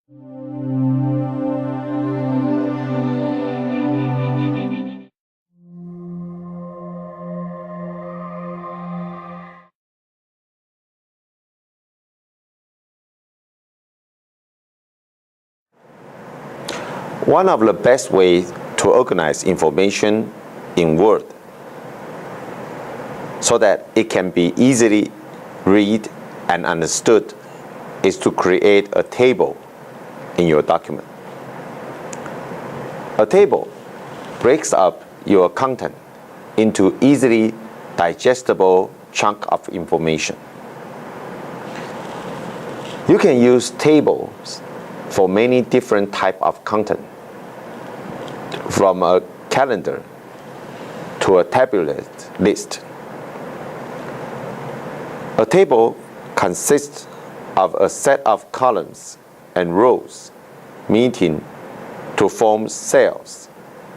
One of the best ways to organize information in Word so that it can be easily read and understood is to create a table in your document. A table breaks up your content into easily digestible chunk of information. You can use tables for many different types of content, from a calendar to a tabulate list. A table consists of a set of columns and rows meeting to form cells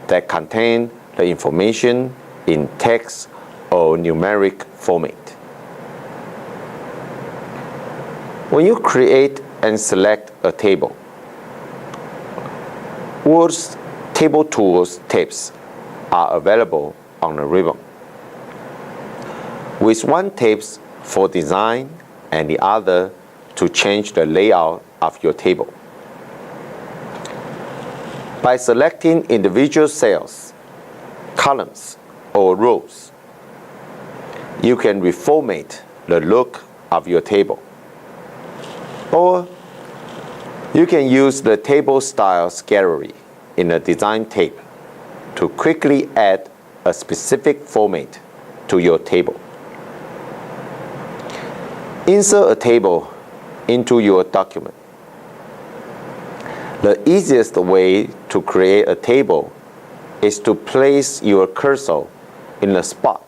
that contain the information in text or numeric format. When you create and select a table, Word's Table Tools tabs are available on the ribbon, with one tab for design and the other to change the layout of your table. By selecting individual cells, columns, or rows, you can reformat the look of your table. Or you can use the Table Styles gallery in the Design tab to quickly add a specific format to your table. Insert a table into your document. The easiest way to create a table is to place your cursor in the spot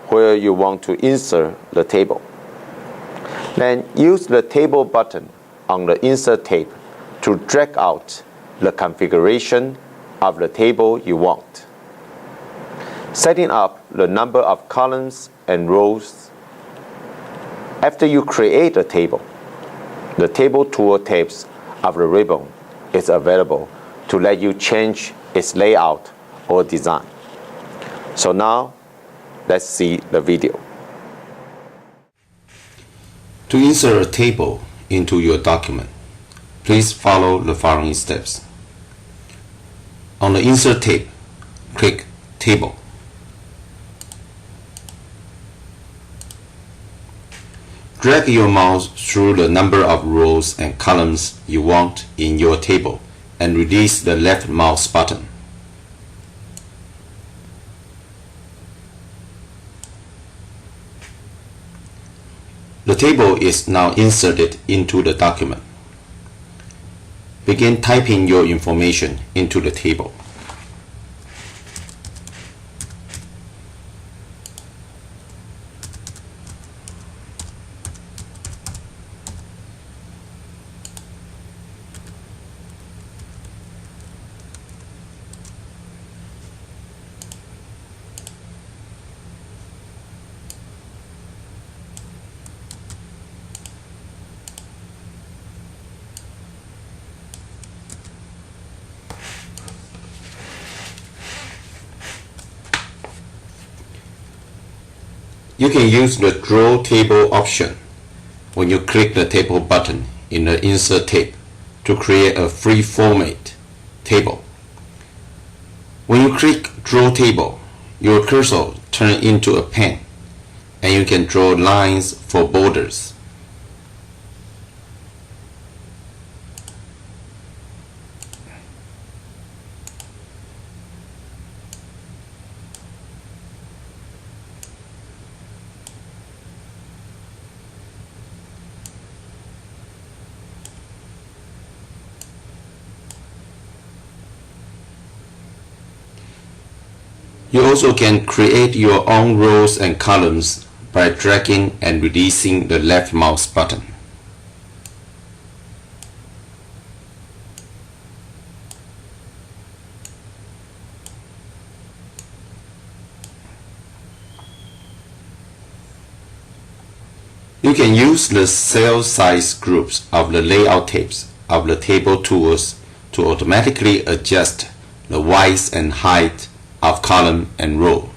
where you want to insert the table. Then use the Table button on the Insert tab to drag out the configuration of the table you want, setting up the number of columns and rows. After you create a table, the Table Tool tabs of the ribbon is available to let you change its layout or design. So now, let's see the video. To insert a table into your document, please follow the following steps. On the Insert tab, click Table. Drag your mouse through the number of rows and columns you want in your table and release the left mouse button. The table is now inserted into the document. Begin typing your information into the table. You can use the Draw Table option when you click the Table button in the Insert tab to create a free format table. When you click Draw Table, your cursor turns into a pen and you can draw lines for borders. You also can create your own rows and columns by dragging and releasing the left mouse button. You can use the cell size groups of the layout tabs of the table tools to automatically adjust the width and height of column and row.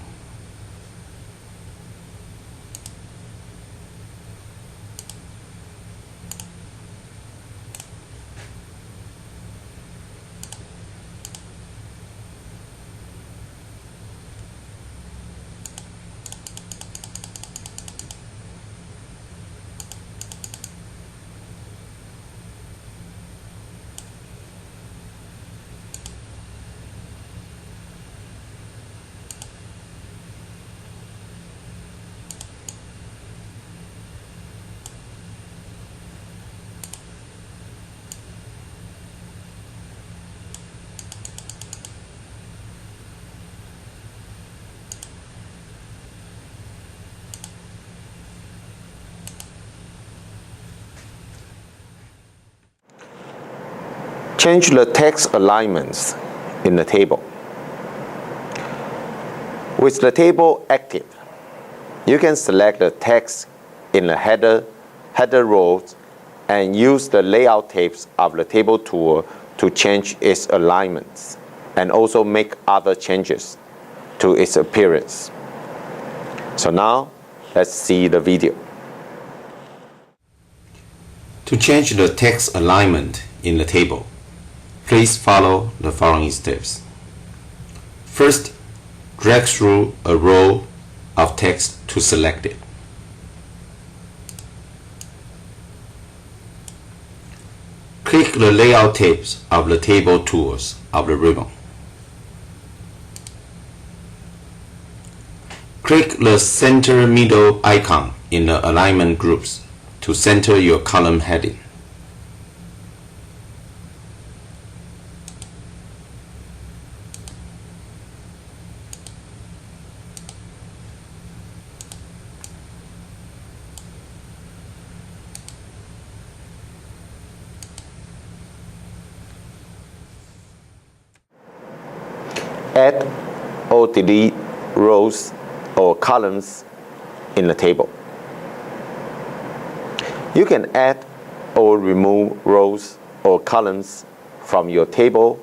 Change the text alignments in the table. With the table active, you can select the text in the header rows and use the layout tapes of the table tool to change its alignments and also make other changes to its appearance. So now, let's see the video. To change the text alignment in the table, please follow the following steps. First, drag through a row of text to select it. Click the layout tapes of the table tools of the ribbon. Click the center middle icon in the alignment groups to center your column heading. Add or delete rows or columns in the table. You can add or remove rows or columns from your table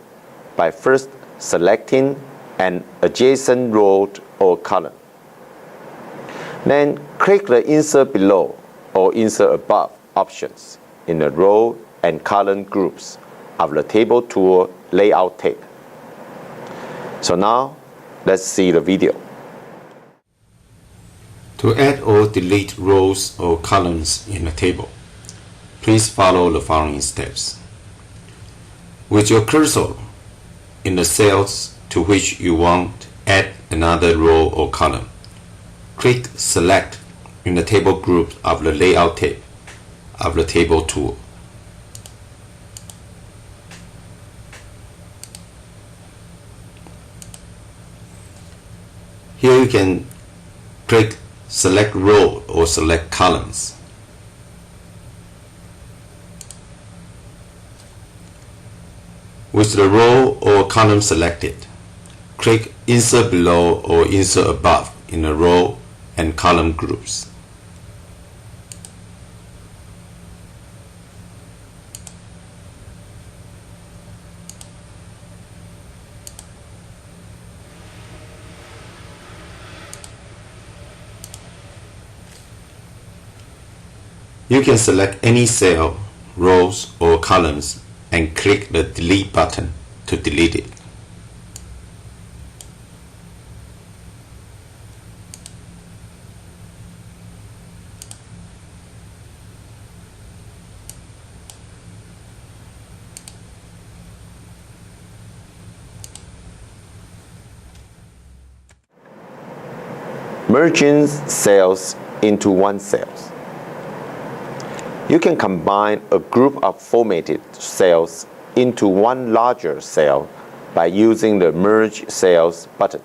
by first selecting an adjacent row or column. Then click the Insert Below or Insert Above options in the row and column groups of the table tool layout tape. So now, let's see the video. To add or delete rows or columns in a table, please follow the following steps. With your cursor in the cells to which you want to add another row or column, click Select in the table group of the layout tape of the table tool. Here you can click Select Row or Select Columns. With the row or column selected, click Insert Below or Insert Above in the row and column groups. You can select any cell, rows, or columns and click the Delete button to delete it. Merging cells into one cell. You can combine a group of formatted cells into one larger cell by using the Merge Cells button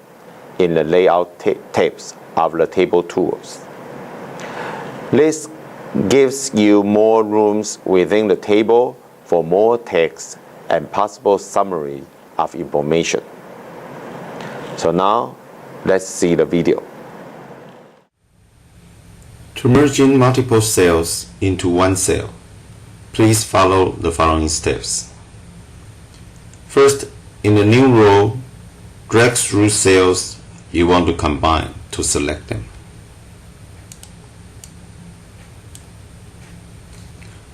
in the layout tapes of the table tools. This gives you more rooms within the table for more text and possible summary of information. So now, let's see the video. To merge in multiple cells into one cell, Please follow the following steps. First, in the new row, drag through cells you want to combine to select them.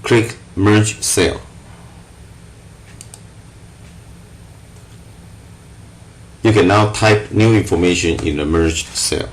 Click Merge Cell. You can now type new information in the merged cell.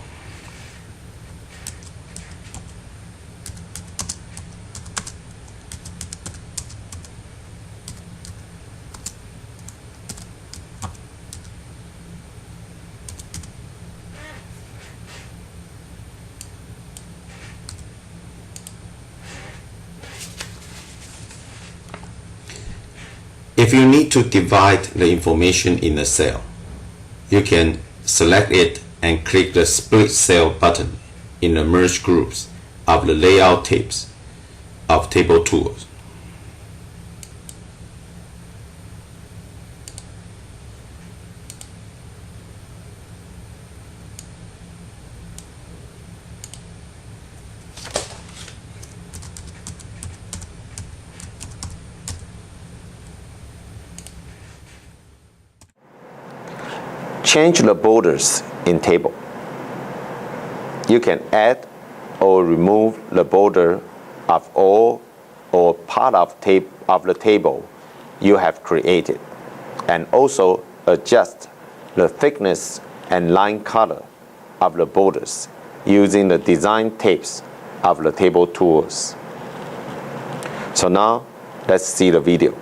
If you need to divide the information in a cell, you can select it and click the Split Cell button in the Merge Groups of the Layout tabs of Table Tools. Change the borders in table. You can add or remove the border of all or part of the table you have created, and also adjust the thickness and line color of the borders using the design tapes of the table tools. So now let's see the video.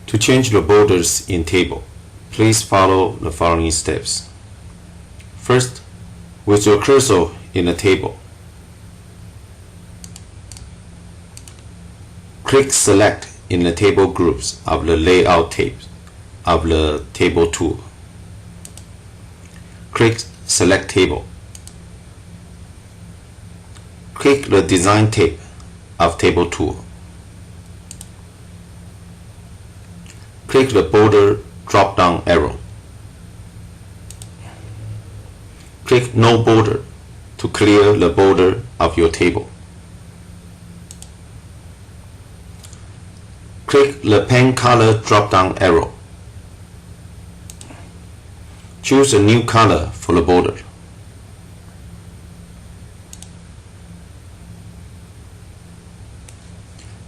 To change the borders in table, please follow the following steps. First, with your cursor in the table, click Select in the table groups of the Layout tabs of the Table tool. Click Select Table. Click the Design tape of Table tool. Click the border drop-down arrow. Click No Border to clear the border of your table. Click the Pen Color drop-down arrow. Choose a new color for the border.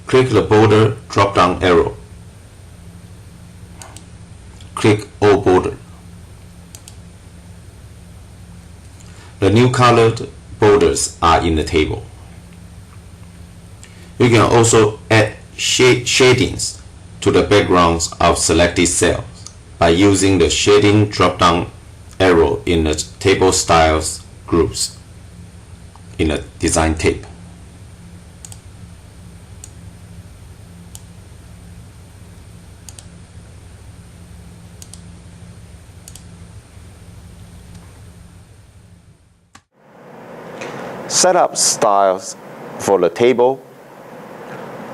Click the border drop-down arrow. Click All Border. The new colored borders are in the table. You can also add shadings to the backgrounds of selected cells by using the shading drop-down arrow in the Table Styles groups in the Design tape. Set up styles for the table.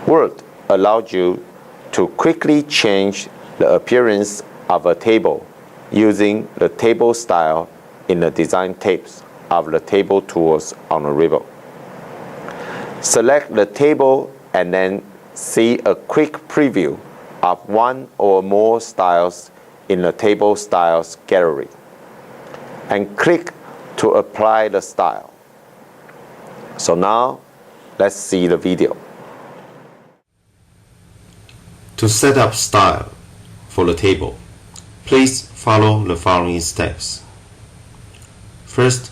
Word allows you to quickly change the appearance of a table using the table style in the design tapes of the table tools on the ribbon. Select the table and then see a quick preview of one or more styles in the Table Styles gallery, and click to apply the style. So now, let's see the video. To set up style for the table, please follow the following steps. First,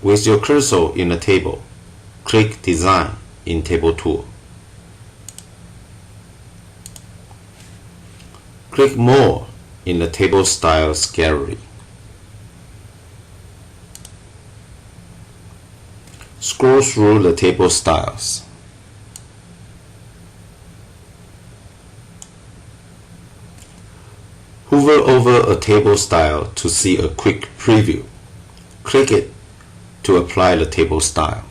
with your cursor in the table, click Design in Table tool. Click More in the Table Styles gallery. Scroll through the table styles. Hover over a table style to see a quick preview. Click it to apply the table style.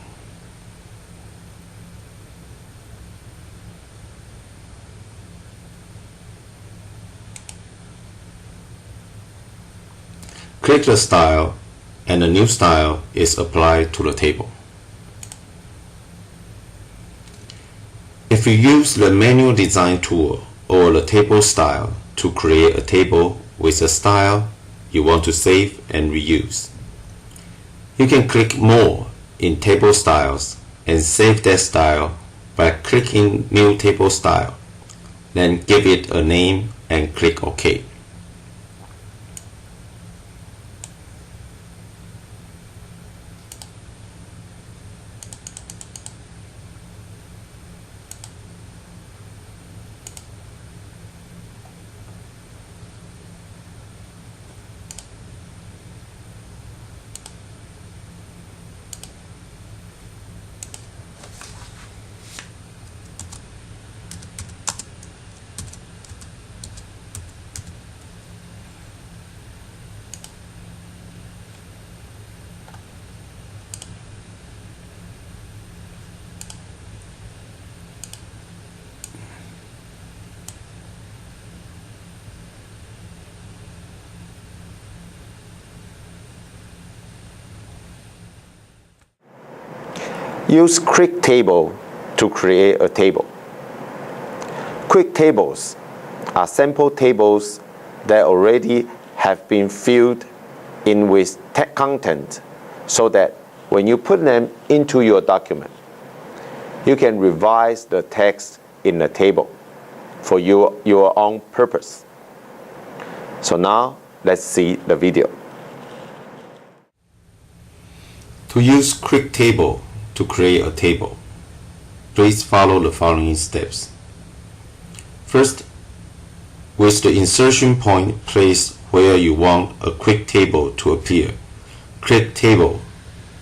Click the style and a new style is applied to the table. If you use the manual design tool or the table style to create a table with a style you want to save and reuse, you can click More in Table Styles and save that style by clicking New Table Style, then give it a name and click OK. Use Quick Table to create a table. Quick tables are sample tables that already have been filled in with content so that when you put them into your document, you can revise the text in the table for your own purpose. So now let's see the video. To use Quick Table to create a table, please follow the following steps. First, with the insertion point placed where you want a quick table to appear, click Table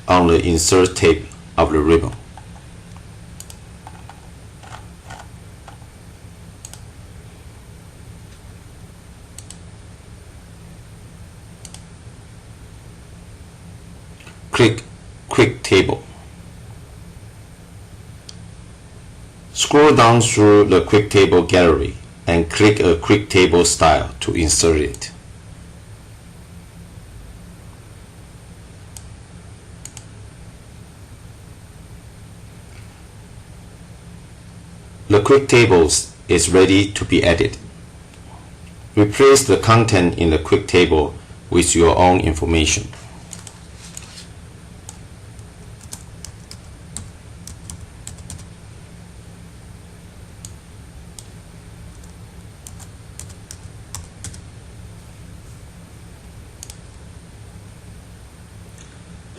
on the Insert tab of the ribbon. Click Quick Table. Scroll down through the Quick Table gallery and click a Quick Table style to insert it. The Quick Tables is ready to be added. Replace the content in the Quick Table with your own information.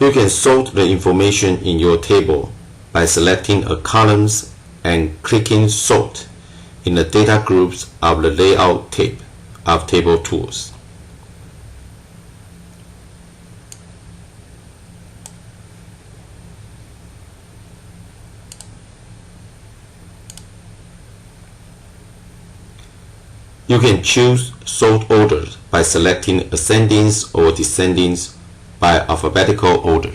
You can sort the information in your table by selecting a columns and clicking Sort in the Data Groups of the Layout tab of Table Tools. You can choose sort order by selecting ascending or descending by alphabetical order.